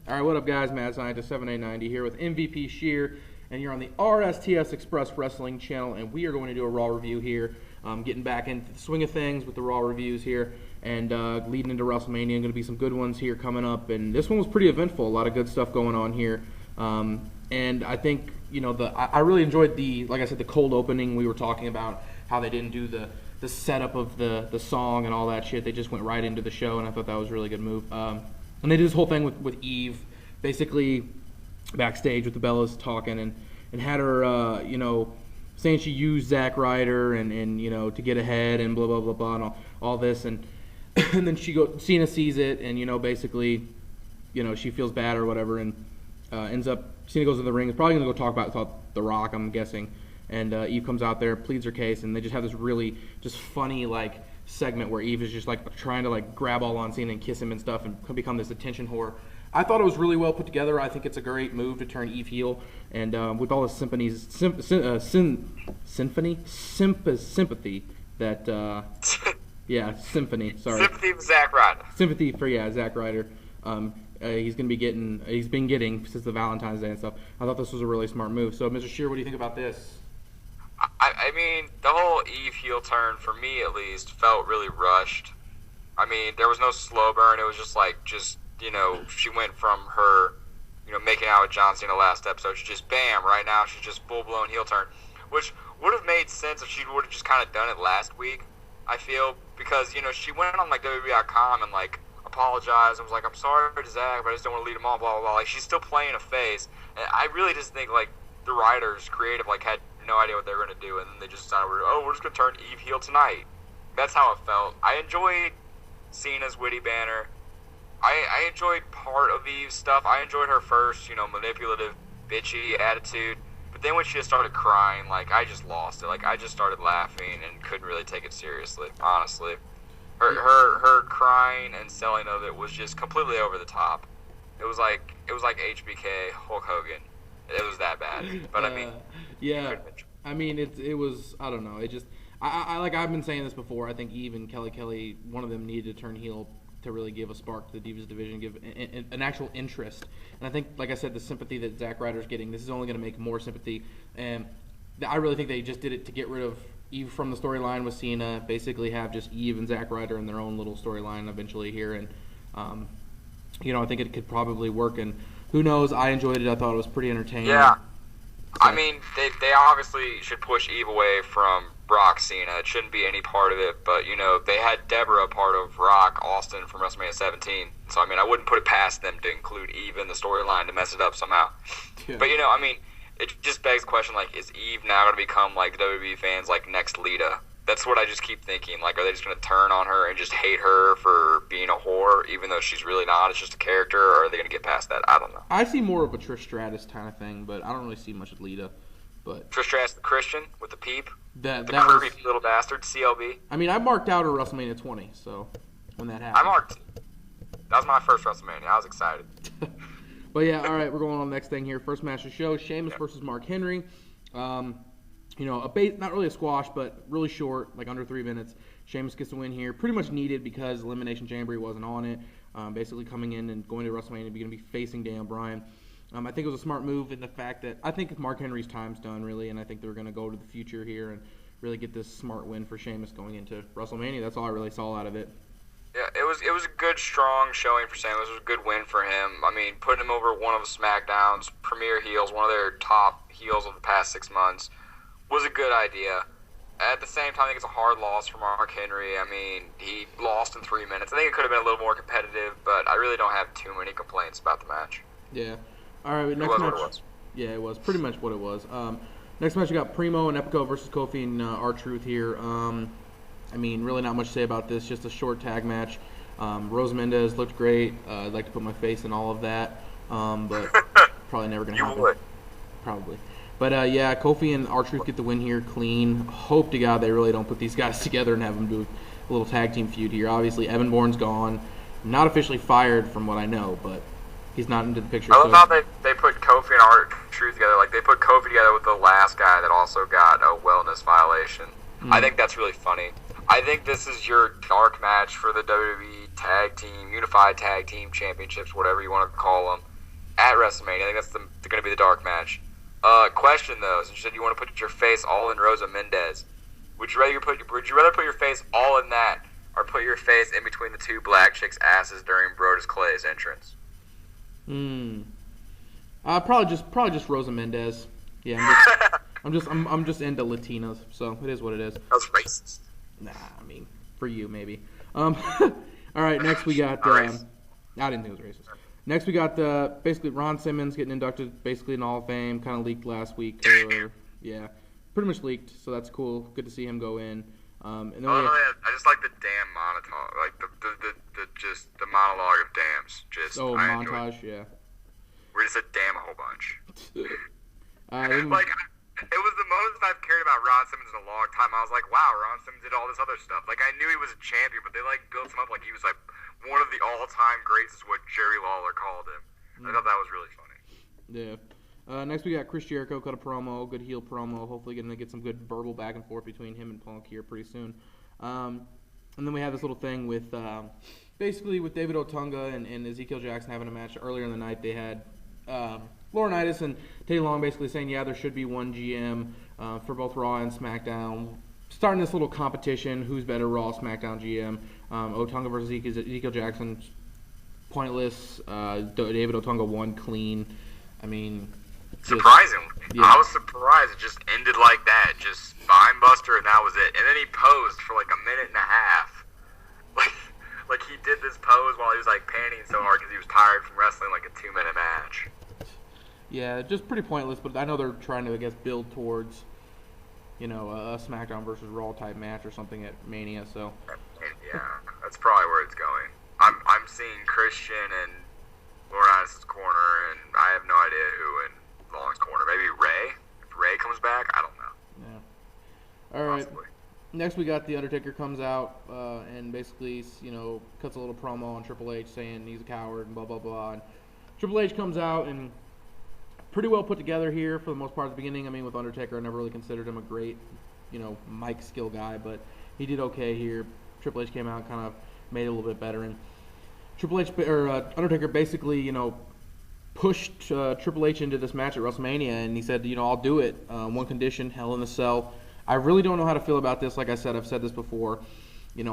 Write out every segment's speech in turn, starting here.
All right, what up, guys? TheMADScientist7890 here with MVPScheer, and you're on the RSTS Express Wrestling channel, and we are going to do a Raw review here, getting back into the swing of things with the Raw reviews here, and leading into WrestleMania. Going to be some good ones here coming up, and this one was pretty eventful. A lot of good stuff going on here, and I think I really enjoyed like I said, the cold opening. We were talking about how they didn't do the setup of the song and all that shit. They just went right into the show, and I thought that was a really good move. And they did this whole thing with Eve, basically backstage with the Bellas talking, and had her, saying she used Zack Ryder and to get ahead and blah blah blah blah and all this, and and then Cena sees it, and basically, she feels bad or whatever, and Cena goes to the ring. It's probably gonna go talk about The Rock, I'm guessing, and Eve comes out there, pleads her case, and they just have this really just funny segment where Eve is just trying to grab all on Cena and kiss him and stuff and become this attention whore. I thought it was really well put together. I think it's a great move to turn Eve heel, and with all the sympathy that symphony. Sorry, sympathy for Zack Ryder. Sympathy for Zack Ryder. He's been getting since the Valentine's Day and stuff. I thought this was a really smart move. So, Mr. Scheer, what do you think about this? I mean, the whole Eve heel turn, for me at least, felt really rushed. I mean, there was no slow burn. It was just she went from her, making out with John Cena last episode to just bam, right now she's just full-blown heel turn, which would have made sense if she would have just kind of done it last week, I feel, because, she went on, WWE.com and, apologized and was like, I'm sorry to Zack, but I just don't want to lead him on, blah, blah, blah. She's still playing a face, and I really just think, the writers, creative, had no idea what they were going to do, and then they just decided, we're just going to turn Eve heel tonight. That's how it felt. I enjoyed Cena's witty banner. I enjoyed part of Eve's stuff. I enjoyed her first, manipulative, bitchy attitude, but then when she just started crying, I just lost it. I just started laughing and couldn't really take it seriously, honestly. Her crying and selling of it was just completely over the top. It was like HBK, Hulk Hogan. It was that bad. But I mean, it was, I don't know. It just, I've been saying this before. I think Eve and Kelly, one of them needed to turn heel to really give a spark to the Divas division, give an actual interest. And I think, like I said, the sympathy that Zack Ryder's getting, this is only going to make more sympathy. And I really think they just did it to get rid of Eve from the storyline with Cena, basically have just Eve and Zack Ryder in their own little storyline eventually here. And, I think it could probably work. And who knows? I enjoyed it. I thought it was pretty entertaining. Yeah. I mean, they obviously should push Eve away from Brock Cena. It shouldn't be any part of it, but, they had Deborah part of Rock Austin from WrestleMania 17. So, I mean, I wouldn't put it past them to include Eve in the storyline to mess it up somehow. Yeah. But, it just begs the question, is Eve now going to become, the WWE fans' next Lita? That's what I just keep thinking. Are they just going to turn on her and just hate her for being a whore, even though she's really not? It's just a character, or are they going to get past that? I don't know. I see more of a Trish Stratus kind of thing, but I don't really see much of Lita. But Trish Stratus, the Christian, with the peep? The curvy little bastard, CLB? I mean, I marked out her WrestleMania 20, so when that happened. That was my first WrestleMania. I was excited. But yeah, all right, we're going on the next thing here. First match of the show, Sheamus versus Mark Henry. Not really a squash, but really short, under 3 minutes. Sheamus gets the win here. Pretty much needed because Elimination Chamber wasn't on it. Basically coming in and going to WrestleMania, going to be facing Daniel Bryan. I think it was a smart move in the fact that I think Mark Henry's time's done, really, and I think they're going to go to the future here and really get this smart win for Sheamus going into WrestleMania. That's all I really saw out of it. Yeah, it was a good, strong showing for Sheamus. It was a good win for him. I mean, putting him over one of SmackDown's premier heels, one of their top heels of the past 6 months, was a good idea. At the same time, I think it's a hard loss for Mark Henry. I mean, he lost in 3 minutes. I think it could have been a little more competitive, but I really don't have too many complaints about the match. Yeah. All right, next match. What it was. Yeah, it was pretty much what it was. Next match, you got Primo and Epico versus Kofi and R-Truth here. I mean, really not much to say about this. Just a short tag match. Rose Mendez looked great. I'd like to put my face in all of that, but probably never going to happen. You would. Probably. But, Kofi and R-Truth get the win here clean. Hope to God they really don't put these guys together and have them do a little tag team feud here. Obviously, Evan Bourne's gone. Not officially fired from what I know, but he's not into the picture. I love how they put Kofi and R-Truth together. They put Kofi together with the last guy that also got a wellness violation. I think that's really funny. I think this is your dark match for the WWE Tag Team, Unified Tag Team Championships, whatever you want to call them. at WrestleMania. I think that's going to be the dark match. Question though, since you said you want to put your face all in Rosa Mendez, would you rather put your face all in that, or put your face in between the two black chicks' asses during Brodus Clay's entrance? Probably just Rosa Mendez. Yeah, I'm just into Latinas, so it is what it is. That was racist. Nah, I mean, for you maybe. All right, next we got. I didn't think it was racist. Next we got basically Ron Simmons getting inducted basically in Hall of Fame. Kind of leaked last week. Yeah, pretty much leaked. So that's cool. Good to see him go in. And then I just like the damn monologue, like the monologue of dams. Montage, yeah. Where he said damn a whole bunch. Like, it was the most I've cared about Ron Simmons in a long time. I was like, wow, Ron Simmons did all this other stuff. Like, I knew he was a champion, but they, like, built him up like he was, like, one of the all-time greats is what Jerry Lawler called him. I thought that was really funny. Yeah. Next we got Chris Jericho, cut a promo, good heel promo. Hopefully going to get some good verbal back and forth between him and Punk here pretty soon. And then we have this little thing with, basically with David Otunga and Ezekiel Jackson having a match. Earlier in the night they had Laurinaitis and Teddy Long basically saying, yeah, there should be one GM for both Raw and SmackDown. Starting this little competition, who's better, Raw, SmackDown GM. Otunga versus Ezekiel Jackson, pointless. David Otunga won clean. I mean, surprisingly, yeah. I was surprised it just ended like that. Just spine buster, and that was it. And then he posed for like a minute and a half. Like he did this pose while he was like panting so hard because he was tired from wrestling like a 2-minute match. Yeah, just pretty pointless. But I know they're trying to, I guess, build towards, a SmackDown versus Raw type match or something at Mania. So yeah, that's probably where it's going. I'm seeing Christian and Laurinaitis' corner, and I have no idea who in Long's corner. Maybe Ray. If Ray comes back, I don't know. Yeah. All right. Possibly. Next, we got The Undertaker comes out and basically, cuts a little promo on Triple H saying he's a coward and blah, blah, blah. And Triple H comes out and pretty well put together here for the most part at the beginning. I mean, with Undertaker, I never really considered him a great, mic skill guy, but he did okay here. Triple H came out and kind of made it a little bit better. And Undertaker basically, pushed Triple H into this match at WrestleMania, and he said, I'll do it. One condition, Hell in a Cell. I really don't know how to feel about this. Like I said, I've said this before. These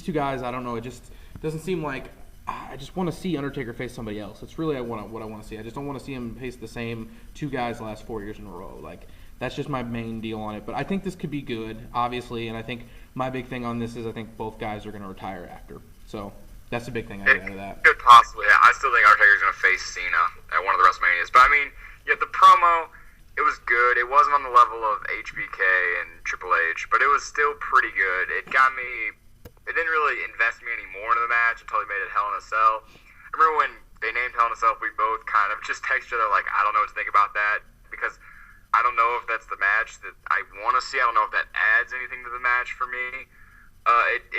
two guys, I don't know. It just doesn't seem like I just want to see Undertaker face somebody else. It's really what I want to see. I just don't want to see him face the same two guys the last 4 years in a row. Like, that's just my main deal on it. But I think this could be good, obviously, and I think my big thing on this is I think both guys are going to retire after. So that's the big thing I get out of that. Could possibly. I still think Undertaker's going to face Cena at one of the WrestleManias. But, I mean, the promo, it was good. It wasn't on the level of HBK and Triple H, but it was still pretty good. It didn't really invest me any more into the match until they made it Hell in a Cell. I remember when they named Hell in a Cell, we both kind of just texted each other like, I don't know what to think about that, because I don't know if that's the match that I want to see. I don't know if that adds anything to the match for me.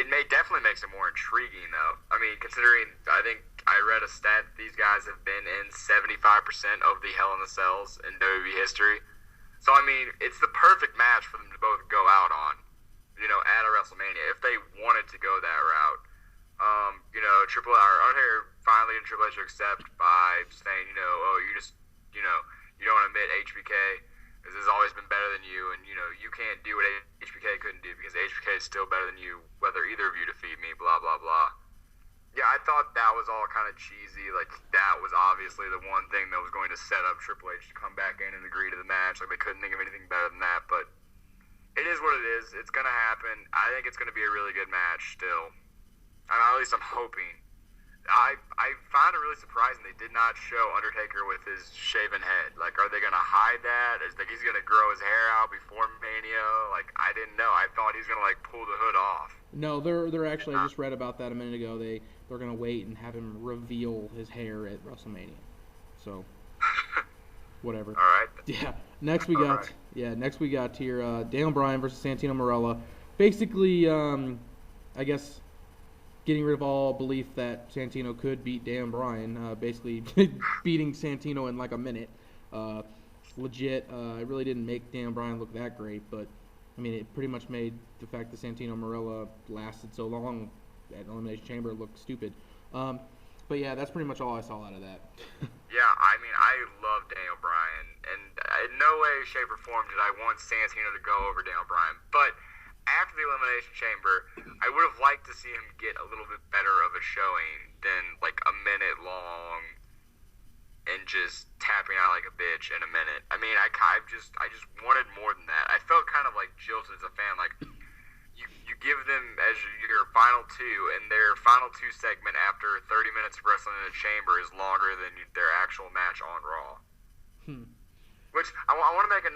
It definitely makes it more intriguing, though. I mean, considering I think I read a stat that these guys have been in 75% of the Hell in the Cells in WWE history. So, I mean, it's the perfect match for them to both go out on, at a WrestleMania, if they wanted to go that route. Undertaker finally and Triple H accept by saying, you don't admit HBK has always been better than you, and, you can't do what HBK couldn't do because HBK is still better than you, whether either of you defeat me, blah, blah, blah. Yeah, I thought that was all kind of cheesy. Like, that was obviously the one thing that was going to set up Triple H to come back in and agree to the match. Like, they couldn't think of anything better than that, but it is what it is. It's going to happen. I think it's going to be a really good match still. At least I'm hoping. I found it really surprising they did not show Undertaker with his shaven head. Like, are they going to hide that? Is he's going to grow his hair out before Mania? Like, I didn't know. I thought he's going to, pull the hood off. No, they're actually, I just read about that a minute ago. They're going to wait and have him reveal his hair at WrestleMania. So, whatever. All right. Yeah. Next we got here Daniel Bryan versus Santino Marella. Basically, I guess getting rid of all belief that Santino could beat Dan Bryan, basically beating Santino in like a minute. Legit, it really didn't make Dan Bryan look that great, but I mean, it pretty much made the fact that Santino Marella lasted so long at Elimination Chamber look stupid. But yeah, that's pretty much all I saw out of that. Yeah, I mean, I love Daniel Bryan, and in no way, shape, or form did I want Santino to go over Daniel Bryan. But after the Elimination Chamber, I would have liked to see him get a little bit better of a showing than like a minute long and just tapping out like a bitch in a minute. I mean, I just wanted more than that. I felt kind of like jilted as a fan, like. You give them as your final two, and their final two segment after 30 minutes of wrestling in a chamber is longer than their actual match on Raw. Which I want to make a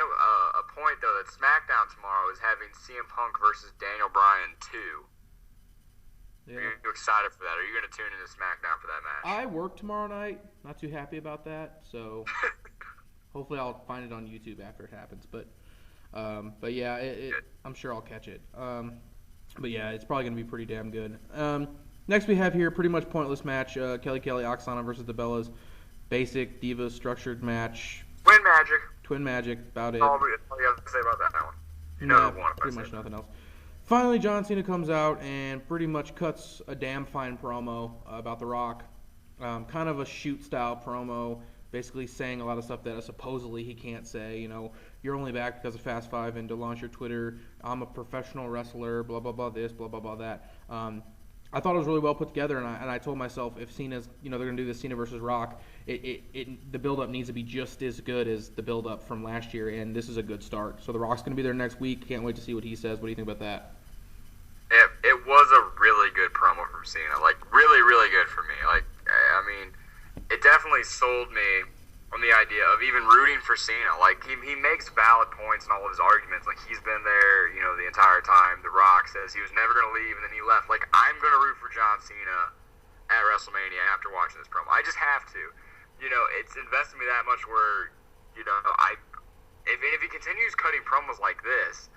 point though that SmackDown tomorrow is having CM Punk versus Daniel Bryan 2. Yeah. Are you excited for that? Are you going to tune into SmackDown for that match? I work tomorrow night. Not too happy about that. So hopefully I'll find it on YouTube after it happens. But yeah, I'm sure I'll catch it. But yeah, it's probably going to be pretty damn good. Next we have here pretty much pointless match. Kelly Oksana versus the Bellas. Basic Divas structured match. Twin Magic. About it. All you have to say about that one. You know who won, pretty much nothing else. Finally, John Cena comes out and pretty much cuts a damn fine promo about The Rock. Kind of a shoot-style promo, basically saying a lot of stuff that supposedly he can't say. You know, you're only back because of Fast 5 and to launch your Twitter. I'm a professional wrestler, blah, blah, blah, this, blah, blah, blah, that. I thought it was really well put together, and I told myself if Cena's, they're going to do the Cena versus Rock, the build-up needs to be just as good as the build-up from last year, and this is a good start. So The Rock's going to be there next week. Can't wait to see what he says. What do you think about that? It was a really good promo from Cena. Like, really, really good for me. Like, I mean, it definitely sold me on the idea of even rooting for Cena. Like, he makes valid points in all of his arguments. Like, he's been there, the entire time. The Rock says he was never going to leave, and then he left. Like, I'm going to root for John Cena at WrestleMania after watching this promo. I just have to. It's invested me that much where, if he continues cutting promos like this,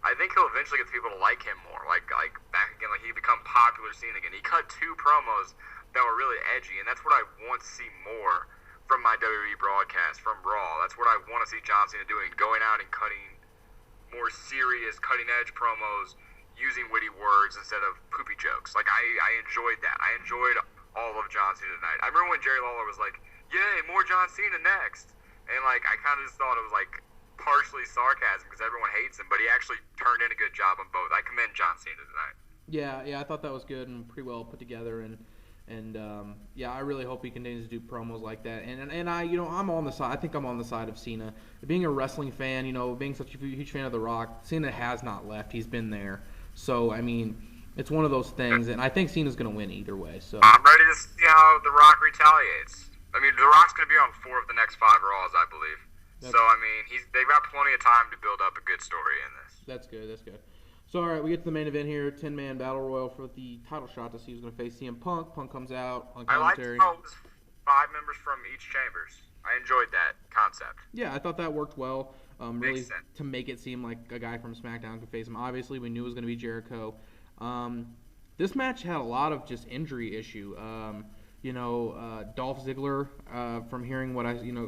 I think he'll eventually get people to like him more. Like back again, like he become popular scene again. He cut 2 promos that were really edgy, and that's what I want to see more from my WWE broadcast, from Raw. That's what I want to see John Cena doing, going out and cutting more serious, cutting-edge promos, using witty words instead of poopy jokes. Like, I enjoyed that. I enjoyed all of John Cena tonight. I remember when Jerry Lawler was like, yay, more John Cena next. And, like, I kind of just thought it was, like, partially sarcasm because everyone hates him, but he actually turned in a good job on both. I commend John Cena tonight. Yeah, I thought that was good and pretty well put together, and yeah, I really hope he continues to do promos like that. And I, I'm on the side. I think I'm on the side of Cena. Being a wrestling fan, being such a huge fan of The Rock, Cena has not left. He's been there. So I mean, it's one of those things, and I think Cena's going to win either way. So I'm ready to see how The Rock retaliates. I mean, The Rock's going to be on 4 of the next 5 Raws, I believe. So I mean, they've got plenty of time to build up a good story in this. That's good. So, all right, we get to the main event here, 10-man battle royal for the title shot to see who's going to face CM Punk. Punk comes out on commentary. I like how it was 5 members from each chambers. I enjoyed that concept. Yeah, I thought that worked well. Really, sense. To make it seem like a guy from SmackDown could face him. Obviously, we knew it was going to be Jericho. This match had a lot of just injury issue. Dolph Ziggler, from hearing what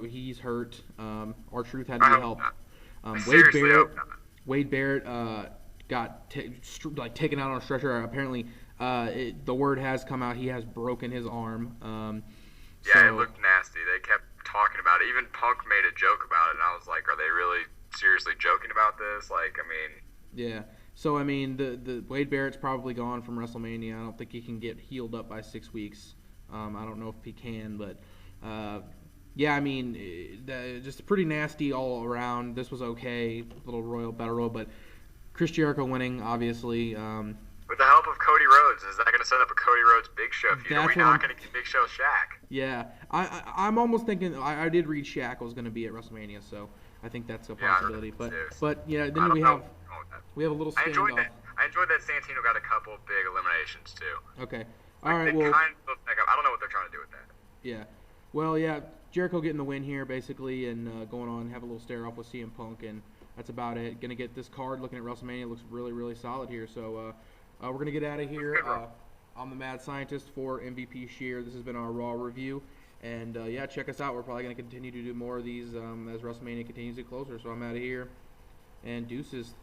he's hurt. R-Truth had to be helped. Wade Barrett got taken out on a stretcher. Apparently, the word has come out he has broken his arm. It looked nasty. They kept talking about it. Even Punk made a joke about it, and I was like, are they really seriously joking about this? Like, I mean... Yeah. So, I mean, the Wade Barrett's probably gone from WrestleMania. I don't think he can get healed up by 6 weeks. I don't know if he can, but... yeah, I mean, just pretty nasty all around. This was okay, little battle royal, but Chris Jericho winning, obviously. With the help of Cody Rhodes, is that going to set up a Cody Rhodes Big Show feud? Are we not going to get Big Show Shaq? Yeah, I'm almost thinking. I did read Shaq was going to be at WrestleMania, so I think that's a possibility. But yeah, then we have a little standoff. I enjoyed that Santino got a couple of big eliminations too. Okay, all right. Well, I don't know what they're trying to do with that. Yeah, well, yeah, Jericho getting the win here basically, and going on have a little stare off with CM Punk, and that's about it. Going to get this card. Looking at WrestleMania, looks really, really solid here. So we're going to get out of here. I'm the Mad Scientist for MVPScheer. This has been our Raw review. And, yeah, check us out. We're probably going to continue to do more of these as WrestleMania continues to get closer. So I'm out of here. And deuces.